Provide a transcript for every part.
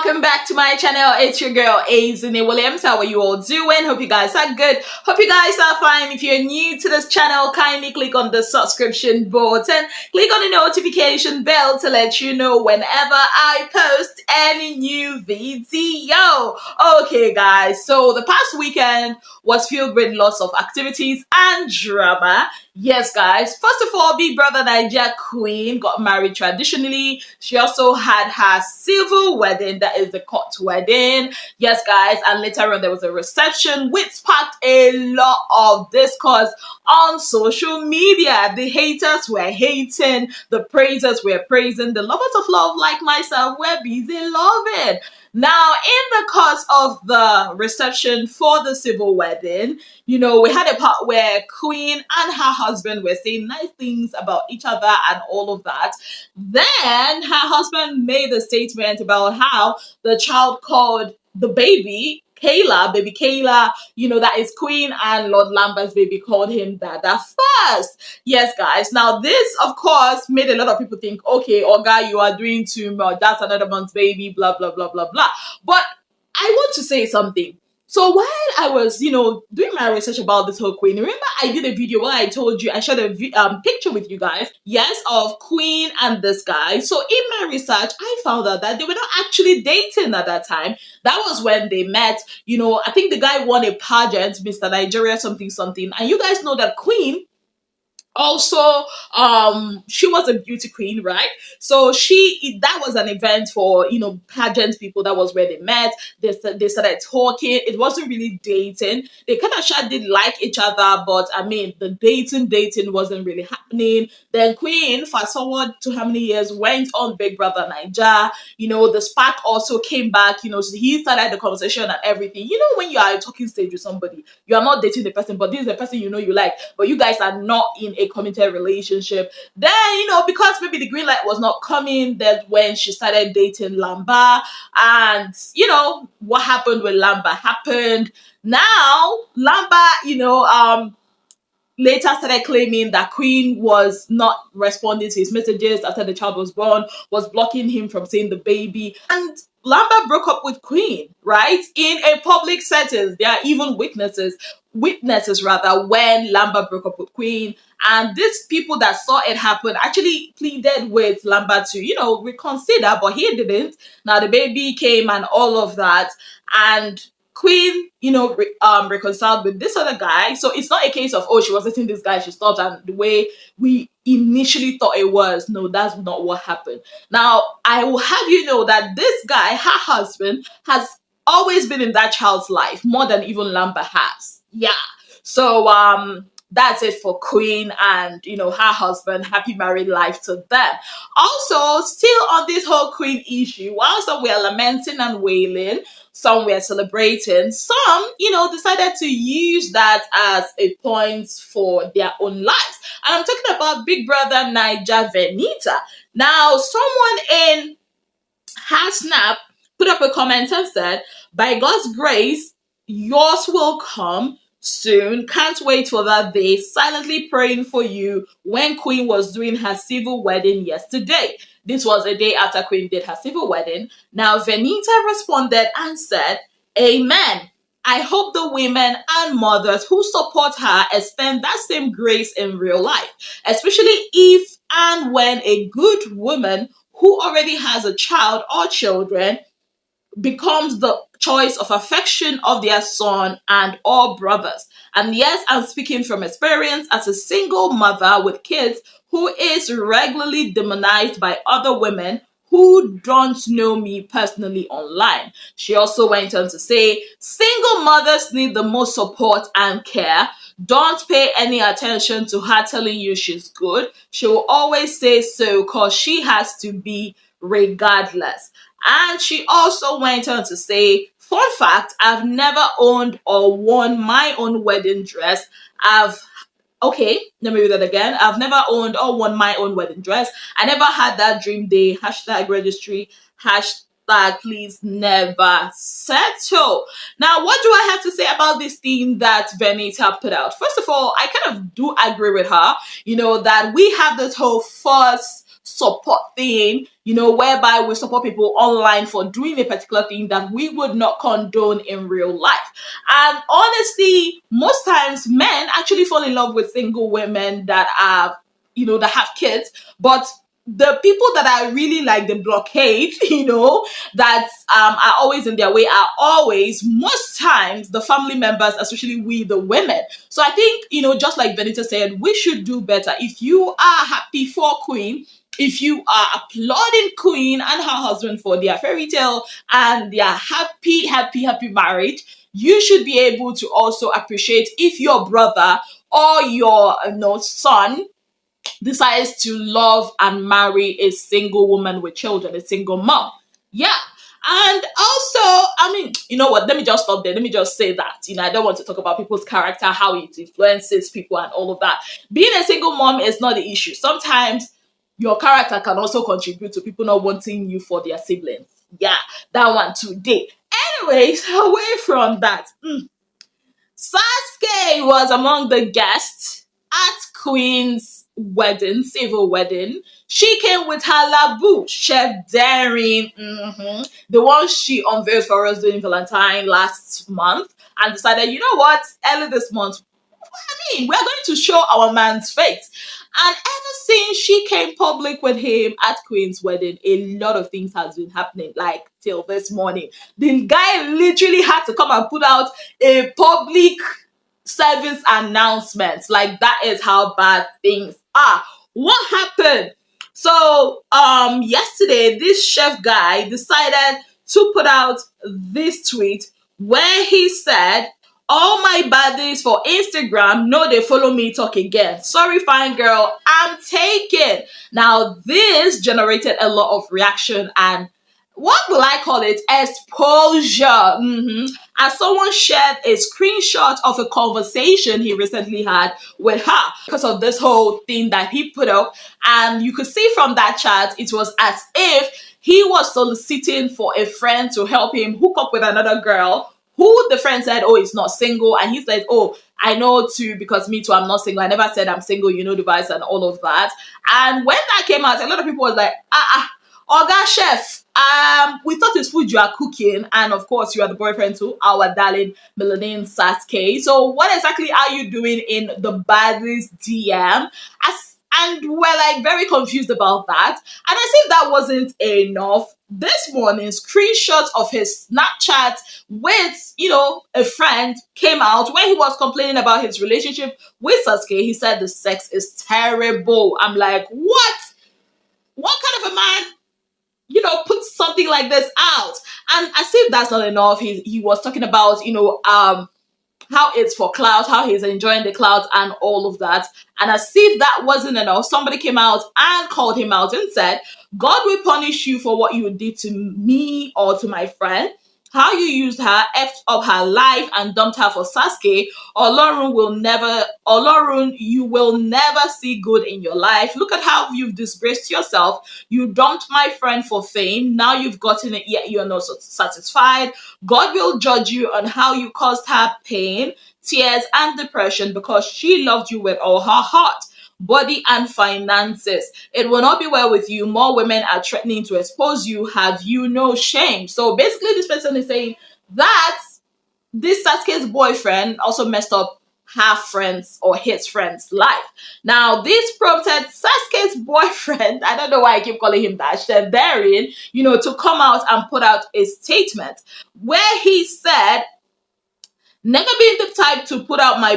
welcome back to my channel. It's your girl Bbmzansi. How are you all doing? Hope you guys are good. Hope you guys are fine. If you're new to this channel, kindly click on the subscription button, click on the notification bell to let you know whenever I post any new video. Okay guys, so the past weekend was filled with lots of activities and drama. Yes guys, first of all, bbnaija queen got married traditionally. She also had her civil wedding, that is the court wedding. Yes guys, and later on there was a reception which sparked a lot of discourse on social media. The haters were hating, the praisers were praising, the lovers of love like myself were busy loving. Now, in the course of the reception for the civil wedding, we had a part where Queen and her husband were saying nice things about each other and all of that. Then her husband made a statement about how the child called the baby baby Kayla, that is Queen and Lord Lambert's baby called him Dada first. Yes, guys. Now, this, of course, made a lot of people think, okay, Oga, you are doing too much. That's another month's baby, blah, blah, blah, blah, blah. But I want to say something. So while I was, doing my research about this whole Queen, remember I did a video where I told you, I shared a picture with you guys, yes, of Queen and this guy. So in my research, I found out that they were not actually dating at that time. That was when they met. I think the guy won a pageant, Mr. Nigeria something something. And you guys know that Queen also she was a beauty queen, right? So that was an event for pageant people. That was where they met. They started talking. It wasn't really dating. They kind of did like each other, but I mean the dating wasn't really happening. Then Queen, fast forward to how many years, went on bbnaija. The spark also came back. So he started the conversation and everything. When you are a talking stage with somebody, you are not dating the person, but this is the person you like, but you guys are not in a committed relationship. Then because maybe the green light was not coming, that's when she started dating Lamba, and what happened with Lamba happened. Now Lamba later started claiming that Queen was not responding to his messages after the child was born, was blocking him from seeing the baby. And Lamba broke up with Queen, right? In a public setting. There are even witnesses rather, when Lamba broke up with Queen. And these people that saw it happen actually pleaded with Lamba to, reconsider, but he didn't. Now the baby came and all of that. And Queen, reconciled with this other guy. So it's not a case of, oh, she was dating this guy, she stopped, and the way we initially thought it was. No, that's not what happened. Now, I will have you know that this guy, her husband, has always been in that child's life, more than even Lamba has. Yeah. So, that's it for Queen and her husband. Happy married life to them. Also, still on this whole Queen issue, while some were lamenting and wailing, some were celebrating, some decided to use that as a point for their own lives. And I'm talking about Big Brother Naija Venita. Now, someone in her snap put up a comment and said, "By God's grace, yours will come soon. Can't wait for that day. Silently praying for you when Queen was doing her civil wedding yesterday." This was a day after Queen did her civil wedding. Now, Venita responded and said, "Amen. I hope the women and mothers who support her extend that same grace in real life, especially if and when a good woman who already has a child or children becomes the choice of affection of their son and all brothers." And yes, I'm speaking from experience as a single mother with kids who is regularly demonized by other women who don't know me personally online. She also went on to say, "Single mothers need the most support and care. Don't pay any attention to her telling you she's good. She will always say so because she has to be regardless." And she also went on to say, "Fun fact, I've never owned or worn my own wedding dress. Okay, let me read that again. I've never owned or worn my own wedding dress. I never had that dream day. Hashtag registry. Hashtag please never settle." Now, what do I have to say about this theme that Venita put out? First of all, I kind of do agree with her, that we have this whole first support thing, whereby we support people online for doing a particular thing that we would not condone in real life. And honestly, most times men actually fall in love with single women that are, that have kids, but the people that are really like the blockade, that are always in their way are always, most times, the family members, especially we, the women. So I think, just like Benita said, we should do better. If you are happy for Queen, if you are applauding Queen and her husband for their fairy tale and their happy, happy, happy marriage, you should be able to also appreciate if your brother or your son decides to love and marry a single woman with children, a single mom. Yeah. And also, I mean, you know what? Let me just stop there. Let me just say that. I don't want to talk about people's character, how it influences people, and all of that. Being a single mom is not the issue. Sometimes your character can also contribute to people not wanting you for their siblings. Yeah, that one today. Anyways, away from that. Saskay was among the guests at Queen's wedding, civil wedding. She came with her laboo, Chef Daring, the one she unveiled for us during Valentine last month, and decided, you know what, early this month, we're going to show our man's face. And ever since she came public with him at Queen's wedding, a lot of things has been happening, like till this morning. The guy literally had to come and put out a public service announcement. Like, that is how bad things are. What happened? So, yesterday, this chef guy decided to put out this tweet where he said, all my baddies for Instagram know they follow me talk again. Sorry, fine girl, I'm taken. Now, this generated a lot of reaction and what will I call it? Exposure. As someone shared a screenshot of a conversation he recently had with her because of this whole thing that he put up. And you could see from that chat, it was as if he was soliciting for a friend to help him hook up with another girl who the friend said, oh, is not single. And he said, oh, I know too, because me too, I'm not single. I never said I'm single, the vibes and all of that. And when that came out, a lot of people was like, Oga Chef, we thought it's food you are cooking, and of course you are the boyfriend to our darling Bbmzansi Saskay. So what exactly are you doing in the baddies DM? And we're like very confused about that. And as if that wasn't enough, this morning screenshots of his Snapchat with a friend came out where he was complaining about his relationship with Saskay. He said the sex is terrible. I'm like, what kind of a man put something like this out? And as if that's not enough, he was talking about how it's for clout, how he's enjoying the clout and all of that. And as if that wasn't enough, somebody came out and called him out and said, God will punish you for what you did to me or to my friend. How you used her, effed up her life and dumped her for Saskay. Olorun, you will never see good in your life. Look at how you've disgraced yourself. You dumped my friend for fame. Now you've gotten it, yet you're not satisfied. God will judge you on how you caused her pain, tears, and depression because she loved you with all her heart, body, and finances. It will not be well with you. More women are threatening to expose you. Have you no shame? So basically, this person is saying that this Saskay's boyfriend also messed up her friend's or his friend's life. Now, this prompted Saskay's boyfriend, I don't know why I keep calling him that, Chef Daring, to come out and put out a statement where he said, never been the type to put my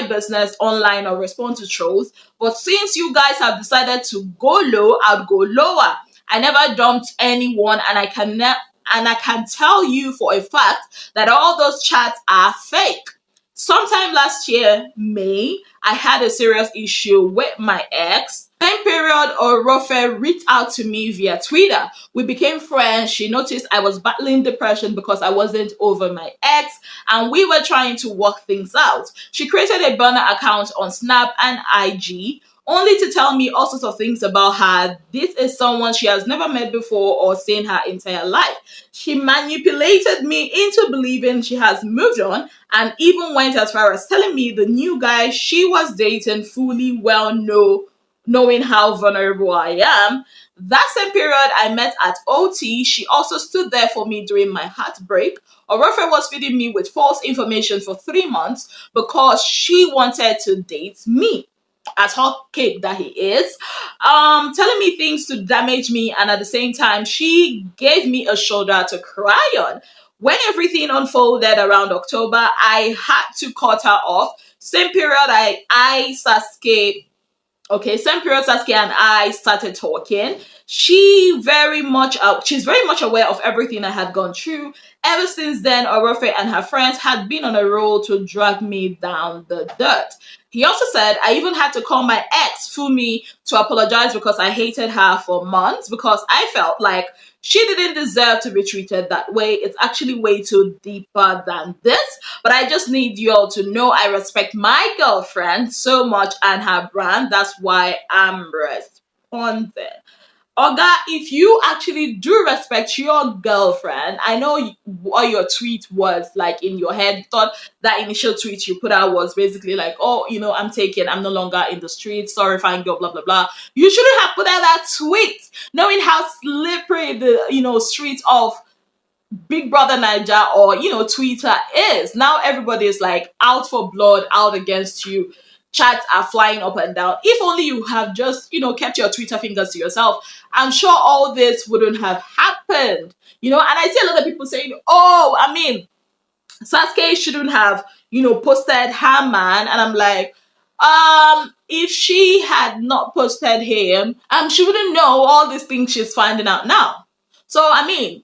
business online or respond to trolls. But since you guys have decided to go low, I'd go lower. I never dumped anyone, and I can tell you for a fact that all those chats are fake. Sometime last year, May, I had a serious issue with my ex. Same period, Orofe reached out to me via Twitter. We became friends. She noticed I was battling depression because I wasn't over my ex, and we were trying to work things out. She created a burner account on Snap and IG, only to tell me all sorts of things about her. This is someone she has never met before or seen her entire life. She manipulated me into believing she has moved on and even went as far as telling me the new guy she was dating fully well know knowing how vulnerable I am. That same period I met at OT, she also stood there for me during my heartbreak. Orofe was feeding me with false information for 3 months because she wanted to date me. As hot cake that he is, telling me things to damage me, and at the same time, she gave me a shoulder to cry on. When everything unfolded around October, I had to cut her off. Same period, Sasuke, okay, same period Saskia and I started talking. She's very much aware of everything I had gone through. Ever since then, Orofe and her friends had been on a roll to drag me down the dirt. He also said I even had to call my ex Fumi to apologize because I hated her for months because I felt like she didn't deserve to be treated that way. It's actually way too deeper than this. But I just need you all to know I respect my girlfriend so much and her brand. That's why I'm responding. Oga, if you actually do respect your girlfriend, I know what your tweet was like in your head. You thought that initial tweet you put out was basically like, oh, I'm taken, I'm no longer in the street, sorry, fine girl, blah, blah, blah. You shouldn't have put out that tweet, knowing how slippery the, streets of Big Brother Niger or Twitter is. Now everybody is like out for blood, out against you. Chats are flying up and down. If only you have just kept your Twitter fingers to yourself, I'm sure all this wouldn't have happened. And I see a lot of people saying, "Oh, I mean, Sasuke shouldn't have posted her man," and I'm like, if she had not posted him, she wouldn't know all these things she's finding out now. So I mean,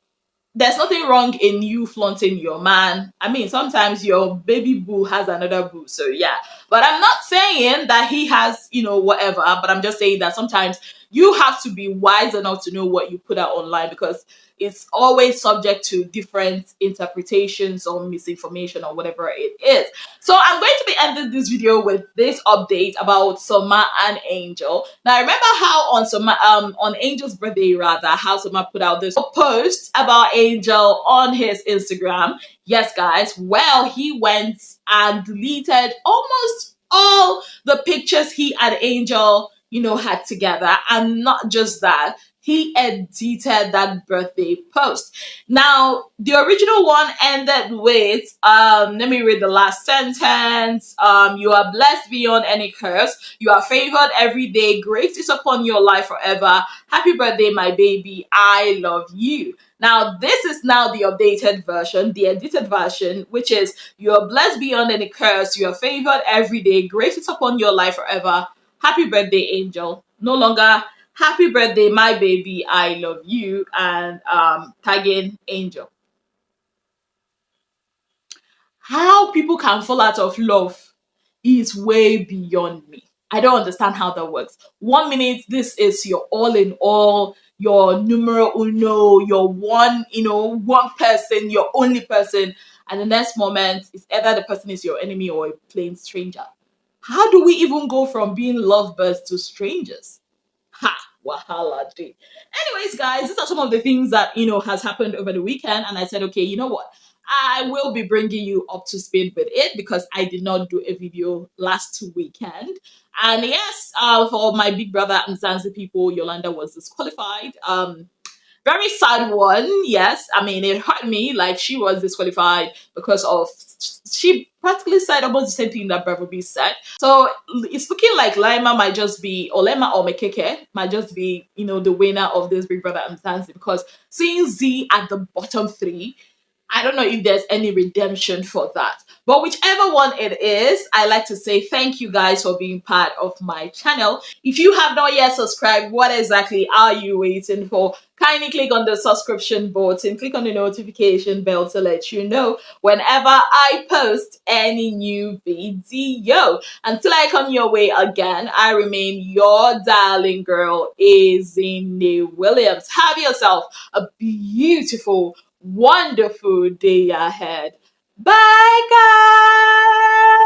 there's nothing wrong in you flaunting your man. I mean, sometimes your baby boo has another boo. So yeah. But I'm not saying that he has, whatever, but I'm just saying that sometimes you have to be wise enough to know what you put out online because it's always subject to different interpretations or misinformation or whatever it is. So I'm going to be ending this video with this update about Soma and Angel. Now remember how on Angel's birthday rather, how Soma put out this post about Angel on his Instagram. Yes, guys. Well, he went and deleted almost all the pictures he and Angel, had together, and not just that, he edited that birthday post. Now, the original one ended with, let me read the last sentence. You are blessed beyond any curse. You are favored every day. Grace is upon your life forever. Happy birthday, my baby. I love you. Now, this is now the updated version, the edited version, which is you are blessed beyond any curse. You are favored every day. Grace is upon your life forever. Happy birthday, Angel. No longer happy birthday, my baby, I love you, and tagging Angel. How people can fall out of love is way beyond me. I don't understand how that works. 1 minute, this is your all in all, your numero uno, your one person, your only person, and the next moment, it's either the person is your enemy or a plain stranger. How do we even go from being lovebirds to strangers? Ha! Wahala day. Anyways, guys, these are some of the things that has happened over the weekend, and I said, okay, you know what? I will be bringing you up to speed with it because I did not do a video last weekend. And yes, for my big brother Bbmzansi people, Yolanda was disqualified. Very sad one. Yes, I mean it hurt me. Like she was disqualified because of she practically said almost the same thing that Bravo B said. So it's looking like Lima might just be Olema or Mekeke might just be the winner of this Big Brother Bbmzansi because seeing Z at the bottom three, I don't know if there's any redemption for that. But whichever one it is, I like to say thank you guys for being part of my channel. If you have not yet subscribed, what exactly are you waiting for? Kindly click on the subscription button, click on the notification bell to let you know whenever I post any new video. Until I come your way again, I remain your darling girl, Ezine Williams. Have yourself a beautiful, wonderful day ahead. Bye, guys.